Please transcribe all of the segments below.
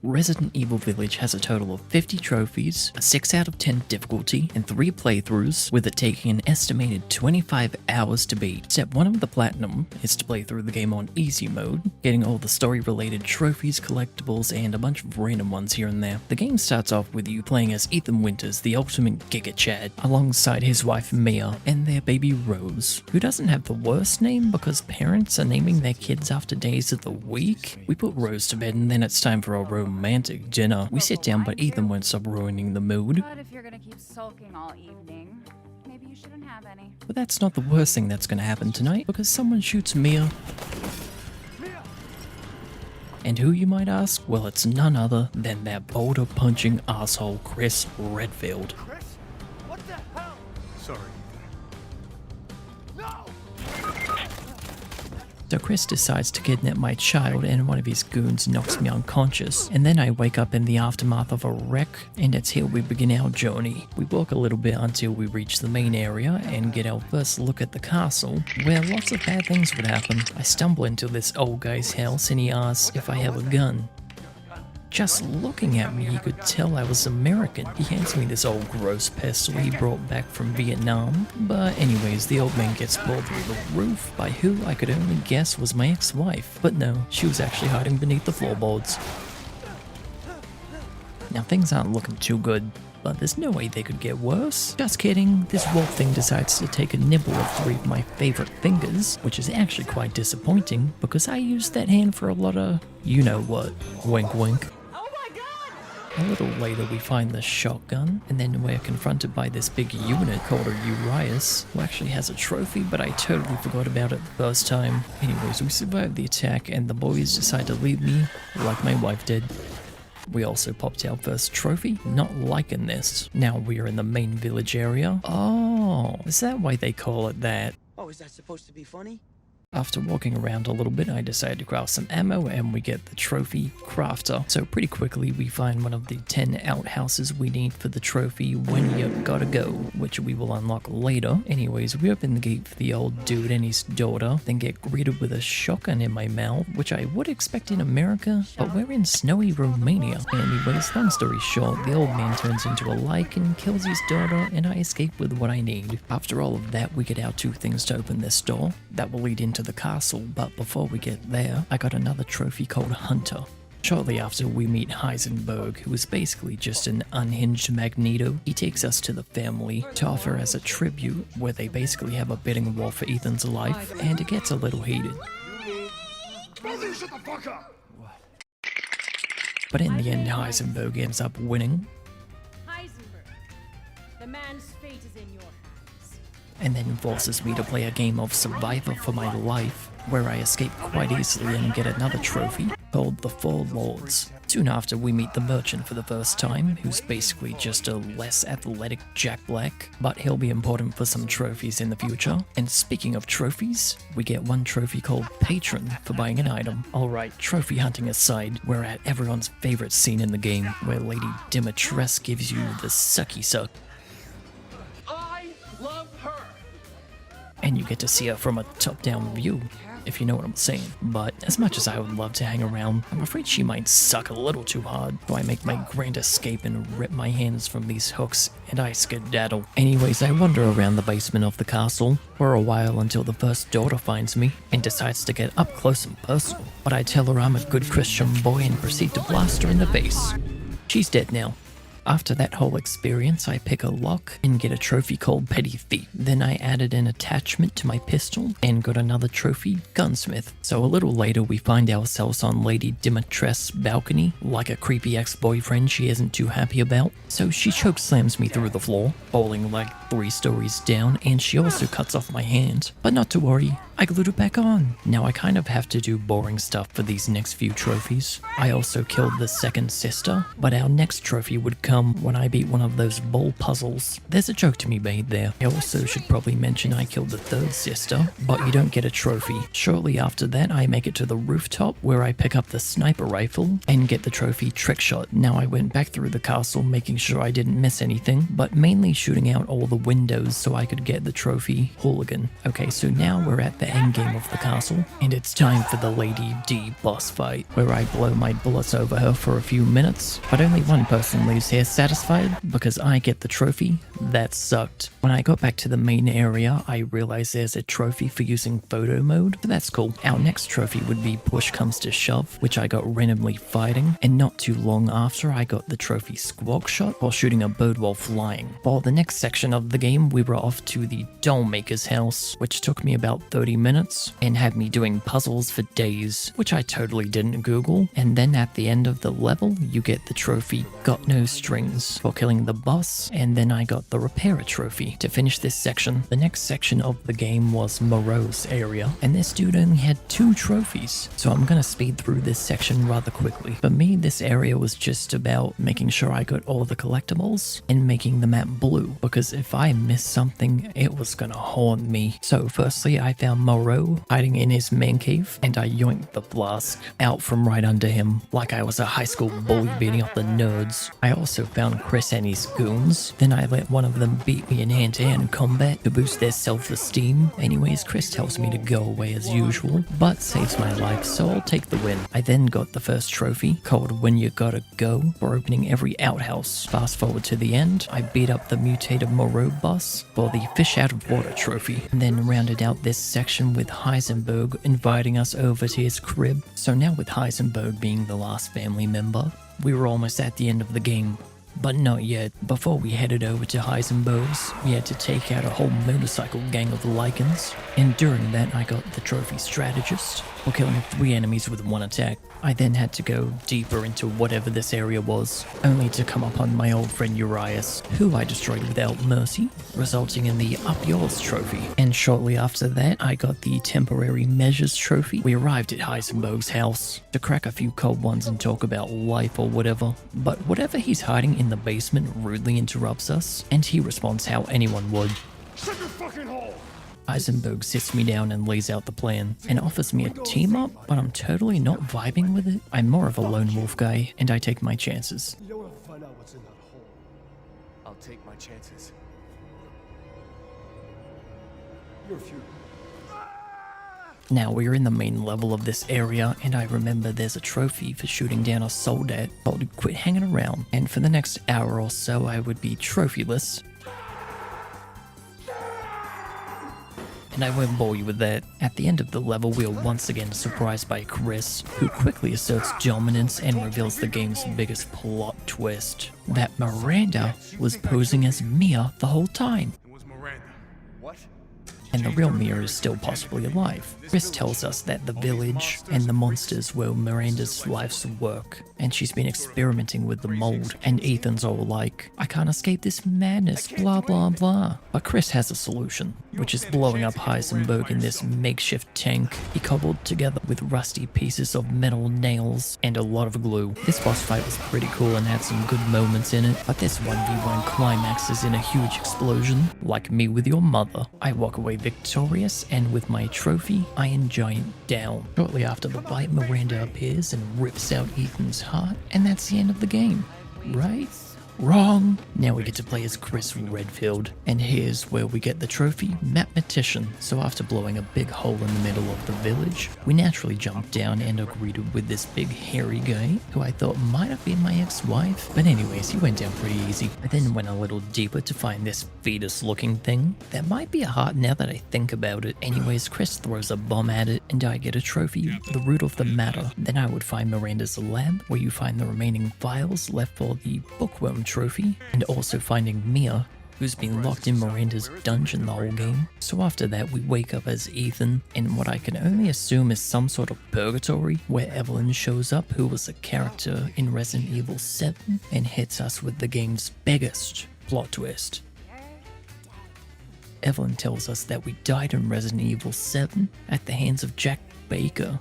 Resident Evil Village has a total of 50 trophies, a 6 out of 10 difficulty, and 3 playthroughs, with it taking an estimated 25 hours to beat. Step 1 of the platinum is to play through the game on easy mode, getting all the story related trophies, collectibles, and a bunch of random ones here and there. The game starts off with you playing as Ethan Winters, the ultimate Giga Chad, alongside his wife Mia and their baby Rose, who doesn't have the worst name because parents are naming their kids after days of the week. We put Rose to bed and then it's time for a romantic dinner. We sit down but Ethan won't stop ruining the mood. But if you're gonna keep sulking all evening, maybe you shouldn't have any. But that's not the worst thing that's gonna happen tonight, because someone shoots Mia. And who, you might ask? Well, it's none other than that boulder-punching asshole Chris Redfield. Chris? What the hell? Sorry. No! So Chris decides to kidnap my child and one of his goons knocks me unconscious. And then I wake up in the aftermath of a wreck, and it's here we begin our journey. We walk a little bit until we reach the main area and get our first look at the castle, where lots of bad things would happen. I stumble into this old guy's house and he asks if I have a gun. Just looking at me, he could tell I was American. He hands me this old gross pistol he brought back from Vietnam. But anyways, the old man gets pulled through the roof by who I could only guess was my ex-wife. But no, she was actually hiding beneath the floorboards. Now things aren't looking too good, but there's no way they could get worse. Just kidding, this wolf thing decides to take a nibble of 3 of my favorite fingers, which is actually quite disappointing because I used that hand for a lot of you-know-what. Wink wink. A little later we find the shotgun, and then we're confronted by this big unit called a Urias, who actually has a trophy, but I totally forgot about it the first time. Anyways, we survive the attack and the boys decide to leave me, like my wife did. We also popped our first trophy, not liking this. Now we are in the main village area. Oh, is that why they call it that? Oh, is that supposed to be funny? After walking around a little bit, I decided to craft some ammo and we get the trophy crafter. So pretty quickly we find one of the 10 outhouses we need for the trophy when you gotta go, which we will unlock later. Anyways, we open the gate for the old dude and his daughter, then get greeted with a shotgun in my mouth, which I would expect in America, but we're in snowy Romania. Anyways, long story short, the old man turns into a lichen and kills his daughter, and I escape with what I need. After all of that, we get our 2 things to open this door. That will lead into the castle, but before we get there, I got another trophy called Hunter. Shortly after, we meet Heisenberg, who is basically just an unhinged Magneto. He takes us to the family to offer as a tribute, where they basically have a bidding war for Ethan's life, and it gets a little heated. Brother, shut the fuck up! But in the end, Heisenberg ends up winning, Heisenberg, the man's fate is in your hands. and then forces me to play a game of Survivor for my life, where I escape quite easily and get another trophy called the Four Lords. Soon after, we meet the merchant for the first time, who's basically just a less athletic Jack Black, but he'll be important for some trophies in the future. And speaking of trophies, we get 1 trophy called Patron for buying an item. Alright, trophy hunting aside, we're at everyone's favorite scene in the game, where Lady Dimitrescu gives you the sucky suck. And you get to see her from a top-down view, if you know what I'm saying. But as much as I would love to hang around, I'm afraid she might suck a little too hard, so I make my grand escape and rip my hands from these hooks, and I skedaddle. Anyways, I wander around the basement of the castle for a while until the first daughter finds me and decides to get up close and personal. But I tell her I'm a good Christian boy and proceed to blast her in the face. She's dead now. After that whole experience, I pick a lock and get a trophy called Petty Thief. Then I added an attachment to my pistol and got another trophy, Gunsmith. So a little later, we find ourselves on Lady Dimitrescu's balcony, like a creepy ex-boyfriend she isn't too happy about. So she choke slams me through the floor, falling like 3 stories down, and she also cuts off my hand. But not to worry, I glued it back on. Now I kind of have to do boring stuff for these next few trophies. I also killed the second sister, but our next trophy would come when I beat one of those ball puzzles. There's a joke to be made there. I also should probably mention I killed the third sister, but you don't get a trophy. Shortly after that, I make it to the rooftop where I pick up the sniper rifle and get the trophy Trick Shot. Now I went back through the castle making sure I didn't miss anything, but mainly shooting out all the the windows so I could get the trophy Hooligan. Okay, so now we're at the end game of the castle, and it's time for the Lady D boss fight, where I blow my bullets over her for a few minutes, but only one person leaves here satisfied, because I get the trophy. That sucked. When I got back to the main area, I realized there's a trophy for using photo mode, but that's cool. Our next trophy would be Push Comes to Shove, which I got randomly fighting, and not too long after I got the trophy Squawk Shot while shooting a bird while flying. For the next section of the game, we were off to the doll maker's house, which took me about 30 minutes and had me doing puzzles for days, which I totally didn't Google. And then at the end of the level, you get the trophy Got No Strings for killing the boss, and then I got the Repairer trophy to finish this section. The next section of the game was Moreau's area, and this dude only had 2 trophies, so I'm gonna speed through this section rather quickly. For me, this area was just about making sure I got all the collectibles and making the map blue, because if I missed something, it was gonna haunt me. So firstly, I found Moreau hiding in his man cave, and I yoinked the flask out from right under him, like I was a high school bully beating up the nerds. I also found Chris and his goons, then I let one of them beat me in hand-to-hand combat to boost their self-esteem. Anyways, Chris tells me to go away as usual, but saves my life, so I'll take the win. I then got the first trophy, called When You Gotta Go, for opening every outhouse. Fast forward to the end, I beat up the mutated Moreau boss for the Fish Out of Water trophy, and then rounded out this section with Heisenberg inviting us over to his crib. So now with Heisenberg being the last family member, we were almost at the end of the game. But not yet. Before we headed over to Heisenberg's, we had to take out a whole motorcycle gang of Lycans, and during that I got the trophy Strategist for killing 3 enemies with 1 attack. I then had to go deeper into whatever this area was, only to come upon my old friend Urias, who I destroyed without mercy, resulting in the Up Yours trophy. And shortly after that, I got the Temporary Measures trophy. We arrived at Heisenberg's house to crack a few cold ones and talk about life or whatever, but whatever he's hiding in the basement rudely interrupts us, and he responds how anyone would. Shut your fucking hole! Heisenberg sits me down and lays out the plan, and offers me a team up, but I'm totally not vibing with it. I'm more of a lone wolf guy, and I take my chances. You don't want to find out what's in that hole. I'll take my chances. You're a few. Now we're in the main level of this area, and I remember there's a trophy for shooting down a soldat called Quit Hanging Around, and for the next hour or so I would be trophyless. And I won't bore you with that. At the end of the level, we are once again surprised by Chris, who quickly asserts dominance and reveals the game's biggest plot twist, that Miranda was posing as Mia the whole time. It was Miranda. What? And the real Mia is still possibly alive. Chris tells us that the village and the monsters were Miranda's life's work, and she's been experimenting with the mold, and Ethan's all like, I can't escape this madness, blah blah blah. But Chris has a solution, which is blowing up Heisenberg in this makeshift tank he cobbled together with rusty pieces of metal nails and a lot of glue. This boss fight was pretty cool and had some good moments in it, but this 1v1 climaxes in a huge explosion, like me with your mother. I walk away victorious, and with my trophy, Iron Giant down. Shortly after the fight, Miranda appears and rips out Ethan's heart, and that's the end of the game. Right? Wrong. Now we get to play as Chris Redfield, and here's where we get the trophy Mathematician. So after blowing a big hole in the middle of the village, we naturally jumped down and are greeted with this big hairy guy, who I thought might have been my ex-wife, but anyways, he went down pretty easy. I then went a little deeper to find this fetus looking thing. That might be a heart now that I think about it. Anyways, Chris throws a bomb at it, and I get a trophy, The Root of the Matter. Then I would find Miranda's lab, where you find the remaining files left for the Bookworm trophy, and also finding Mia, who's been locked in Miranda's dungeon the whole game. So after that, we wake up as Ethan in what I can only assume is some sort of purgatory, where Evelyn shows up, who was a character in Resident Evil 7, and hits us with the game's biggest plot twist. Evelyn tells us that we died in Resident Evil 7 at the hands of Jack Baker,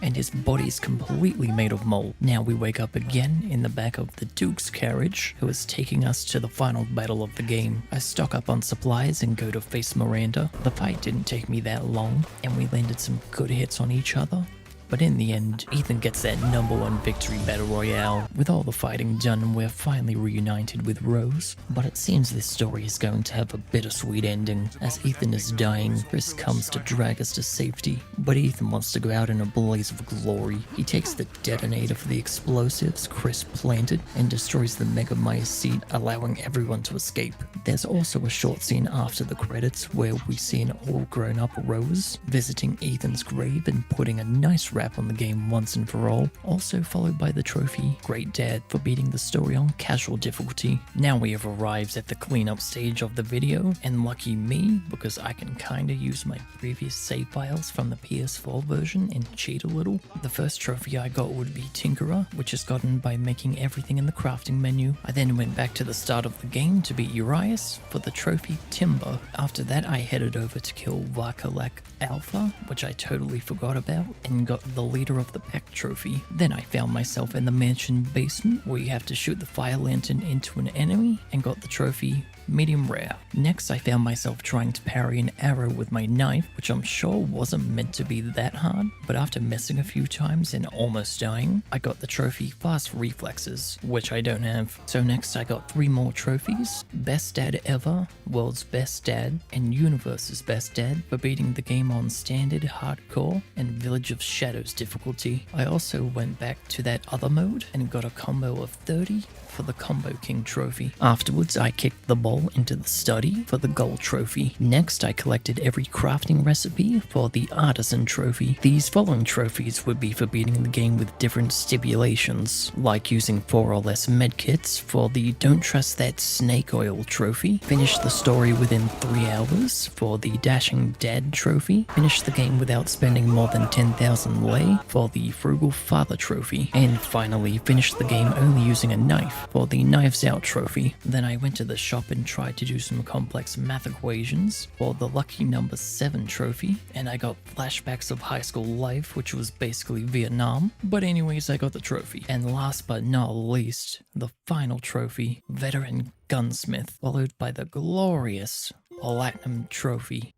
and his body's completely made of mold. Now we wake up again in the back of the Duke's carriage, who is taking us to the final battle of the game. I stock up on supplies and go to face Miranda. The fight didn't take me that long, and we landed some good hits on each other. But in the end, Ethan gets that #1 victory battle royale. With all the fighting done, we're finally reunited with Rose. But it seems this story is going to have a bittersweet ending. As Ethan is dying, Chris comes to drag us to safety. But Ethan wants to go out in a blaze of glory. He takes the detonator for the explosives Chris planted and destroys the Mega Maya seat, allowing everyone to escape. There's also a short scene after the credits where we see an all grown up Rose visiting Ethan's grave and putting a nice wrap on the game once and for all, also followed by the trophy Great Dad for beating the story on casual difficulty. Now we have arrived at the cleanup stage of the video, and lucky me, because I can kinda use my previous save files from the PS4 version and cheat a little. The first trophy I got would be Tinkerer, which is gotten by making everything in the crafting menu. I then went back to the start of the game to beat Urias for the trophy Timber. After that I headed over to kill Varkalak Alpha, which I totally forgot about, and got the Leader of the Pack trophy. Then I found myself in the mansion basement where you have to shoot the fire lantern into an enemy and got the trophy Medium Rare. Next I found myself trying to parry an arrow with my knife, which I'm sure wasn't meant to be that hard, but after missing a few times and almost dying, I got the trophy Fast Reflexes, which I don't have. So next I got 3 more trophies: Best Dad Ever, World's Best Dad, and Universe's Best Dad for beating the game on Standard, Hardcore, and Village of Shadows difficulty. I also went back to that other mode and got a combo of 30 for the Combo King trophy. Afterwards I kicked the ball into the study for the gold trophy. Next I collected every crafting recipe for the artisan trophy. These following trophies would be for beating the game with different stipulations, like using 4 or less medkits for the Don't Trust That Snake Oil trophy, finish the story within 3 hours for the Dashing Dad trophy, finish the game without spending more than 10,000 lei for the Frugal Father trophy, and finally finish the game only using a knife for the Knives Out trophy. Then I went to the shop and tried to do some complex math equations for the lucky number 7 trophy, and I got flashbacks of high school life, which was basically Vietnam. But anyways, I got the trophy. And last but not least, the final trophy, Veteran Gunsmith, followed by the glorious Platinum trophy.